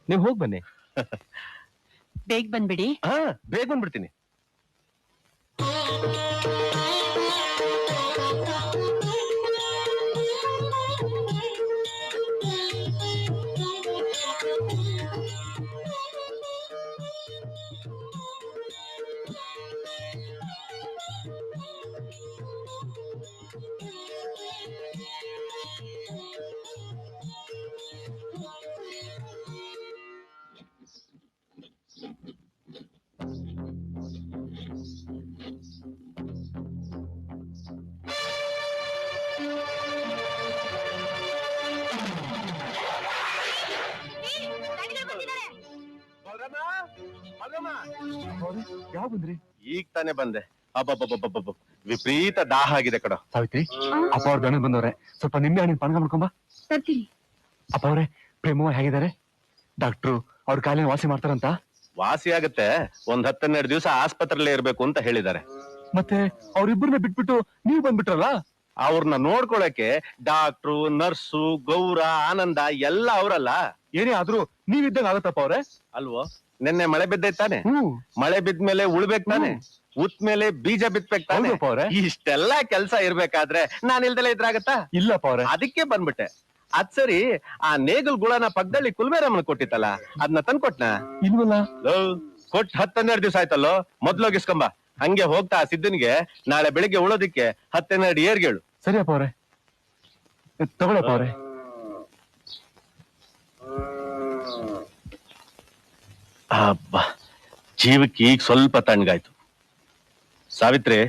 ನೀವು ಹೋಗಿ ಬನ್ನಿ. ಬೇಗ ಬಂದ್ಬಿಡಿ. ಬೇಗ ಬಂದ್ಬಿಡ್ತೀನಿ. ಯಾವ ಬಂದ್ರಿ? ಈಗ ತಾನೇ ಬಂದೆ. ಅಬ್ಬಬ್ಬಬ್ಬಬ್ಬ ವಿಪರೀತ ದಾಹ ಆಗಿದೆ ಕಡ. ಸಾವಿತ್ರಿ, ಅಪ್ಪ ಅವ್ರ ಗಂಡ ಬಂದವ್ರೆ, ಸ್ವಲ್ಪ ನಿಂಬೆ ಹಣ್ಣಿನ ಪಾನಕ ಮಾಡ್ಕೊಂಬ. ಅಪ್ಪ ಅವ್ರೆ, ಪ್ರೇಮವ್ವ ಹೇಗಿದ್ದಾರೆ? ಡಾಕ್ಟ್ರು ಅವ್ರ ಕಾಲಿನ ವಾಸಿ ಮಾಡ್ತಾರಂತ? ವಾಸಿ ಆಗತ್ತೆ, ಒಂದ್ 10-12 ದಿವಸ ಆಸ್ಪತ್ರೆಲ್ಲೇ ಇರ್ಬೇಕು ಅಂತ ಹೇಳಿದ್ದಾರೆ. ಮತ್ತೆ ಅವ್ರಿಬ್ಬರನ್ನ ಬಿಟ್ಬಿಟ್ಟು ನೀವ್ ಬಂದ್ಬಿಟ್ರಲ್ಲ? ಅವ್ರನ್ನ ನೋಡ್ಕೊಳಕ್ಕೆ ಡಾಕ್ಟ್ರು, ನರ್ಸು, ಗೌರ, ಆನಂದ ಎಲ್ಲ ಅವರಲ್ಲ. ಏನೇ ಆದ್ರೂ ನೀವಿದ್ದಂಗ ಆಗತ್ತಪ್ಪ ಅವ್ರೆ. ಅಲ್ವೋ? ನಿನ್ನೆ ಮಳೆ ಬಿದ್ದೈತಾನೆ, ಮಳೆ ಬಿದ್ಮೇಲೆ ಉಳ್ಬೇಕ್ ತಾನೆ, ಉತ್ ಮೇಲೆ ಬೀಜ ಬಿತ್ಬೇಕ್ ತಾನೆ. ಇಷ್ಟೆಲ್ಲ ಕೆಲ್ಸ ಇರ್ಬೇಕಾದ್ರೆ ನಾನ್ ಇಲ್ದಲೇ ಇದ್ರಾಗತ್ತಾ? ಇಲ್ಲಪ್ಪ ಅವ್ರೆ. ಅದಕ್ಕೆ ಬಂದ್ಬಿಟ್ಟೆ. ಅದ್ ಸರಿ, ಆ ನೇಗಲ್ ಗುಳನ ಪಕ್ಕದಲ್ಲಿ ಕುಲ್ಬೇರಮ್ಮನ ಕೊಟ್ಟಿತ್ತಲ್ಲ, ಅದನ್ನ ತಂದ್ಕೊಟ್ನಾ? ಇಲ್ವಲ್ಲ. ಕೊಟ್ಟು 10-12 ದಿವಸ ಆಯ್ತಲ್ಲೋ, ಮೊದ್ಲೋಗಿಸ್ಕೊಂಬ. ಹಂಗೆ ಹೋಗ್ತಾ ಸಿದ್ದನ್ಗೆ ನಾಳೆ ಬೆಳಿಗ್ಗೆ ಉಳೋದಿಕ್ಕೆ 10-12 ಏರ್ಗೇಳು. ಸರಿ ಅಪ್ಪ ಅವ್ರೆ, ತಗೊಳಪ್ಪ ಅವ್ರೆ. ಹಬ್ಬ, ಜೀವಕ್ಕೆ ಈಗ ಸ್ವಲ್ಪ ತಣ್ಣಗಾಯ್ತು. ಸಾವಿತ್ರಿ,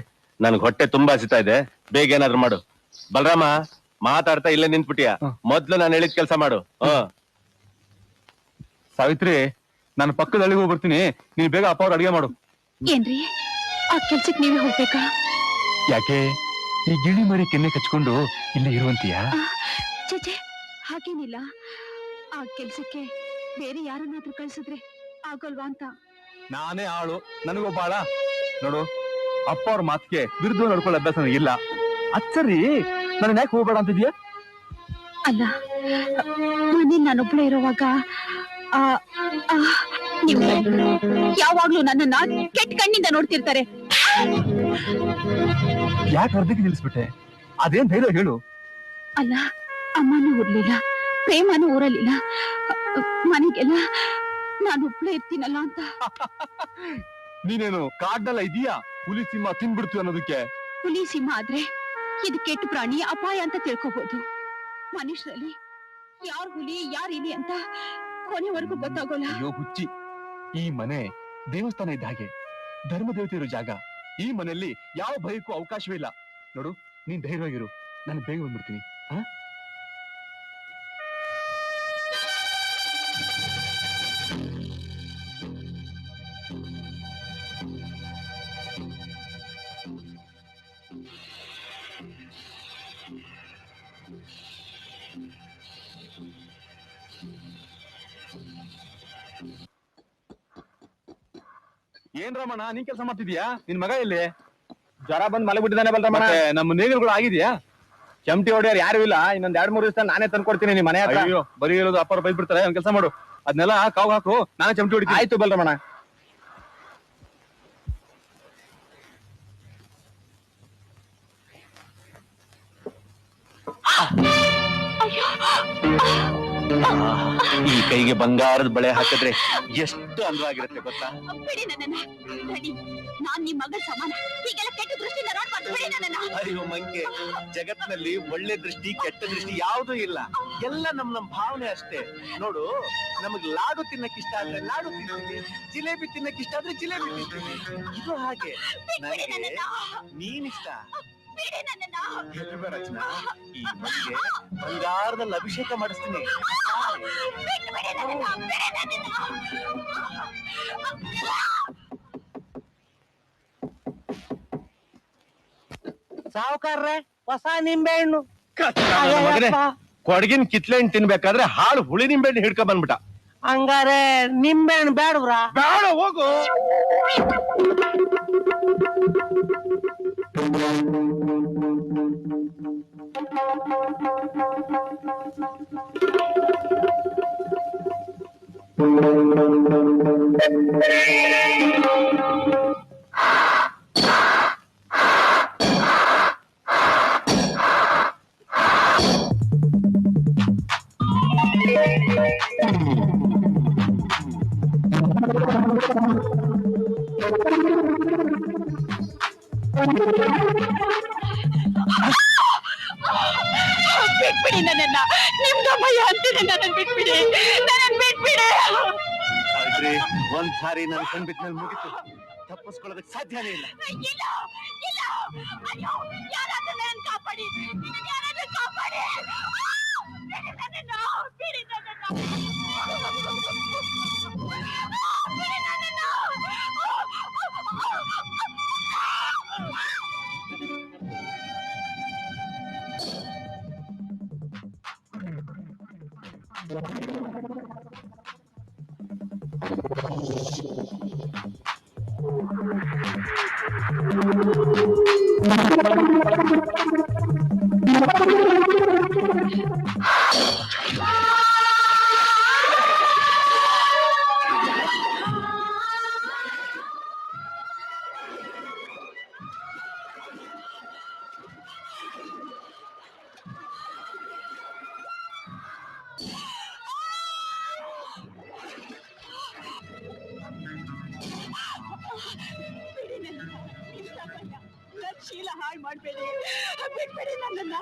ನನ್ಗೆ ಹೊಟ್ಟೆ ತುಂಬಾ ಹಸಿತಾ ಇದೆ, ಬೇಗ ಏನಾದ್ರು ಮಾಡು. ಬಲರಾಮ, ಮಾತಾಡ್ತಾ ಇಲ್ಲೇ ನಿಂತ್ಬಿಟ್ಟಿಯ, ಮೊದ್ಲು ನಾನು ಹೇಳಿದ ಕೆಲಸ ಮಾಡು. ಸಾವಿತ್ರಿ, ನಾನು ಪಕ್ಕದ ಹಳ್ಳಿಗೆ ಹೋಗಿ ಬರ್ತೀನಿ, ನೀನ್ ಬೇಗ ಅಪ್ಪ ಅವ್ರ ಅಡಿಗೆ ಮಾಡು. ಏನ್ರಿ, ಆ ಕೆಲ್ಸಕ್ಕೆ ನೀವೇ ಹೋಗ್ಬೇಕಾ? ಯಾಕೆ ಈ ಗಿಳಿ ಮರಿ ಕೆನ್ನೆ ಕಚ್ಕೊಂಡು ಇಲ್ಲಿ ಇರುವಂತೀಯ? ಚೇಚೆ, ಹಾಗೇನಿಲ್ಲ. ಆ ಕೆಲ್ಸಕ್ಕೆ ಬೇರೆ ಯಾರನ್ನಾದ್ರೂ ಕಳ್ಸಿದ್ರೆ ಆಗೋಲ್ವಾ ಅಂತ. ನಾನೇ ಆಳು, ನನಗೊಬ್ಬ ಆಳ. ನೋಡು, ಅಪ್ಪ ಅವ್ರ ಮಾತಿಗೆ ವಿರುದ್ಧ ನಡ್ಕೊಳ್ಳೋ ಅಭ್ಯಾಸ ಇಲ್ಲ. ಅಚ್ಚರಿ, ನನ್ನ ಯಾಕೆ ಹೋಗ್ಬೇಡ ಅಂತಿದ್ಯಾ? ಅಲ್ಲ, ಮನೇಲಿ ನಾನೊಬ್ಳೆ ಇರುವಾಗ ನೀವು ಯಾವಾಗ್ಲೂ ನನ್ನನ್ನ ಕೆಟ್ಟ ಕಣ್ಣಿಂದ ನೋಡ್ತಿರ್ತಾರೆ. ಯಾಕೆ ಅರ್ಧಕ್ಕೆ ನಿಲ್ಲಿಸ್ಬಿಟ್ಟೆ? ಅದೇನ್ ಧೈರ್ಯ ಹೇಳು. ಅಲ್ಲ, ಅಮ್ಮನೂ ಊರ್ಲಿಲ್ಲ, ಪ್ರೇಮನೂ ಊರಲ್ಲಿಲ್ಲ, ಮನೆಗೆಲ್ಲ ನಾನು ಒಬ್ಳೆ ಇರ್ತೀನಲ್ಲ ಅಂತ. ನೀನೇನು ಕಾಡ್ನೆಲ್ಲ ಇದೀಯಾ? ಹುಲಿ ಸಿಂಹ ತಿನ್ಬಿಡ್ತು ಅನ್ನೋದಕ್ಕೆ? ಹುಲಿ ಸಿಂಹ ಆದ್ರೆ ಇದು ಕೆಟ್ಟ ಪ್ರಾಣಿ, ಅಪಾಯ ಅಂತ ತಿಳ್ಕೋಬಹುದು. ಮನುಷ್ಯರಲ್ಲಿ ಯಾರ್ ಹುಲಿ ಯಾರ್ ಇಲಿ ಅಂತ ಕೊನೆವರೆಗೂ ಗೊತ್ತಾಗೋಲ್ಲ. ಅಯ್ಯೋ ಹುಚ್ಚಿ, ಈ ಮನೆ ದೇವಸ್ಥಾನ ಇದ್ದ ಹಾಗೆ, ಧರ್ಮ ದೇವತೆ ಇರೋ ಜಾಗ. ಈ ಮನೆಯಲ್ಲಿ ಯಾವ ಭಯಕ್ಕೂ ಅವಕಾಶವೇ ಇಲ್ಲ. ನೋಡು, ನೀನ್ ಧೈರ್ಯವಾಗಿರು, ನಾನು ಬೇಗ ಬಂದ್ಬಿಡ್ತೀನಿ. ಏನ್ ರಮಣ, ನೀನ್ ಕೆಲಸ ಮಾಡ್ತಿದ್ಯಾ? ನಿನ್ ಮಗ ಎಲ್ಲಿ? ಜ್ವರ ಬಂದ್ ಮಲಗಿ ಬಿಟ್ಟಿದ್ದಾನೆ ಬಲರಾಮಣ್ಣ. ನಮ್ಮ ನೇಗಿಲ್ಗಳು ಆಗಿದ್ಯಾ? ಚಮಟಿ ಹೊಡೆಯೋರು ಯಾರು ಇಲ್ಲ. ಇನ್ನೊಂದ್ 2-3 ದಿವಸ ನಾನೇ ತಂದ್ಕೊಡ್ತೀನಿ ನಿಮ್ ಮನೆ ಹತ್ರ. ಅಯ್ಯೋ, ಬರೀ ಇರೋದು ಅಪ್ಪ ಬೈದ್ ಬಿಡ್ತಾರೆ. ಒಂದ್ ಕೆಲಸ ಮಾಡು, ಅದನ್ನೆಲ್ಲ ಕಾವು ಹಾಕು, ನಾನೇ ಚಮಟಿ ಹೊಡಿತೀನಿ. ಆಯ್ತು ಬಲರಾಮಣ್ಣ. ಈ ಕೈಗೆ ಬಂಗಾರದ ಬಳೆ ಹಾಕಿದ್ರೆ ಎಷ್ಟು ಅಂದವಾಗಿರುತ್ತೆ ಗೊತ್ತಾ? ಬಿಡಿ ನನ್ನನ್ನ. ನಾನ್ ನಿಮ್ ಮಗಳ ಸಮಾನ, ಹೀಗೆಲ್ಲ ಕೆಟ್ಟ ದೃಷ್ಟಿಯಿಂದ ನೋಡ್ಬಾರ್ದು. ಬಿಡಿ ನನ್ನನ್ನ. ಅಯ್ಯೋ ಮಂಗೆ, ಜಗತ್ನಲ್ಲಿ ಒಳ್ಳೆ ದೃಷ್ಟಿ ಕೆಟ್ಟ ದೃಷ್ಟಿ ಯಾವುದೂ ಇಲ್ಲ. ಎಲ್ಲ ನಮ್ ಭಾವನೆ ಅಷ್ಟೇ. ನೋಡು, ನಮಗ್ ಲಾಡು ತಿನ್ನಕ್ ಇಷ್ಟ ಆದ್ರೆ ಲಾಡು ತಿಂತೀವಿ, ಜಿಲೇಬಿ ತಿನ್ನಕ್ ಇಷ್ಟ ಆದ್ರೆ ಜಿಲೇಬಿ ತಿಂತೀವಿ. ಇದು ಹಾಗೆ, ನನಗೆ ನೀನಿಷ್ಟ. ರಚನಾ, ಈ ಮನೆಗೆ ಬಂಗಾರದಲ್ಲಿ ಅಭಿಷೇಕ ಮಾಡಿಸ್ತೀನಿ. ಸಾವುಕಾರ್ರೆ, ಹೊಸ ನಿಂಬೆ ಹಣ್ಣು. ಕೊಡಗಿನ ಕಿತ್ಲೆ ಹಣ್ಣು ತಿನ್ಬೇಕಾದ್ರೆ ಹಾಳು ಹುಳಿ ನಿಂಬೆ ಹಣ್ಣು ಹಿಡ್ಕೊಂಡ್ ಬಂದ್ಬಿಟ್ಟ. ಹಂಗಾರೆ ನಿಂಬೆ ಹಣ್ಣು ಬೇಡವ್ರ? ಬೇಡ, ಹೋಗು. ಬಿಟ್ಬಿಡಿ ನನ್ನನ್ನ, ನಿಮ್ದಮ್ಮಯ್ಯ ಅಂತೀನಿ, ನನ್ನ ಬಿಟ್ಬಿಡಿ, ನನ್ನ ಬಿಟ್ಬಿಡಿ. ಸಾವಿತ್ರಿ, ಒಂದ್ ಸಾರಿ ನನ್ ಕಣ್ಬಿಟ್ಮೇಲೆ ಮುಗಿತು, ತಪ್ಪಿಸ್ಕೊಳ್ಳೋದಕ್ಕೆ ಸಾಧ್ಯನೇ ಇಲ್ಲ. ಇಲ್ಲ, ಇಲ್ಲ, ಅಯ್ಯೋ, ಯಾರಾದ್ರೂ ನನ್ನನ್ನ ಕಾಪಾಡಿ, ಯಾರಾದ್ರೂ ಕಾಪಾಡಿ. ಬಿಡಿ ನನ್ನನ್ನ, ಬಿಡಿ ನನ್ನನ್ನ. ಬಿಡಿ ನನ್ನನ್ನ. ನನ್ ಶೀಲ ಹಾಳು ಮಾಡ್ಬೇಡಿ, ಬಿಟ್ಬಿಡಿ ನನ್ನನ್ನ.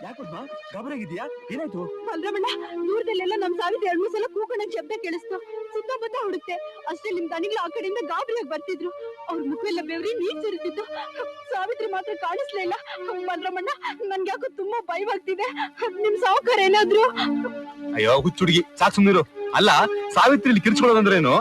ಯಾಕಮ್ಮ ಗಾಬರಿಯಾಗಿದ್ಯಾ? ಏನಾಯ್ತು? ಬಲರಾಮಣ್ಣ, ದೂರದಲ್ಲೆಲ್ಲ ನಮ್ ಸಾವಿತ್ರಿ 2-3 ಸಲ ಕೂಗೋಣ ಶಬ್ದ ಕೇಳಿಸ್ತು. ಸುತ್ತಮುತ್ತ ಹುಡುಕ್ತೆ, ಅಷ್ಟೇ ನಿಮ್ ದನಿಗಳು ಆ ಕಡೆಯಿಂದ ಗಾಬರಿಯಾಗಿ ಬರ್ತಿದ್ರು. ಅವ್ರ ಮುಖವೆಲ್ಲ ಬೆವರಿ ನೀರ್ ಸುರಿತಿತ್ತು. ಸಾವಿತ್ರಿ ಮಾತ್ರ ಕಾಣಿಸ್ಲೇ ಇಲ್ಲ. ಬಲರಾಮಣ್ಣ, ನನ್ಗೆ ಯಾಕೋ ತುಂಬಾ ಭಯವಾಗ್ತಿದೆ. ನಿಮ್ ಸಾವುಕಾರ ಏನಾದ್ರು? ಅಯ್ಯೋ ಹುಚ್ಚುಡುಗಿ, ಸಾಕ್ ಸುಮ್ನಿರು. ಅಲ್ಲ, ಸಾವಿತ್ರಿ ಕಿರ್ಚ್ಕೊಳ್ಳೋದಂದ್ರೇನು?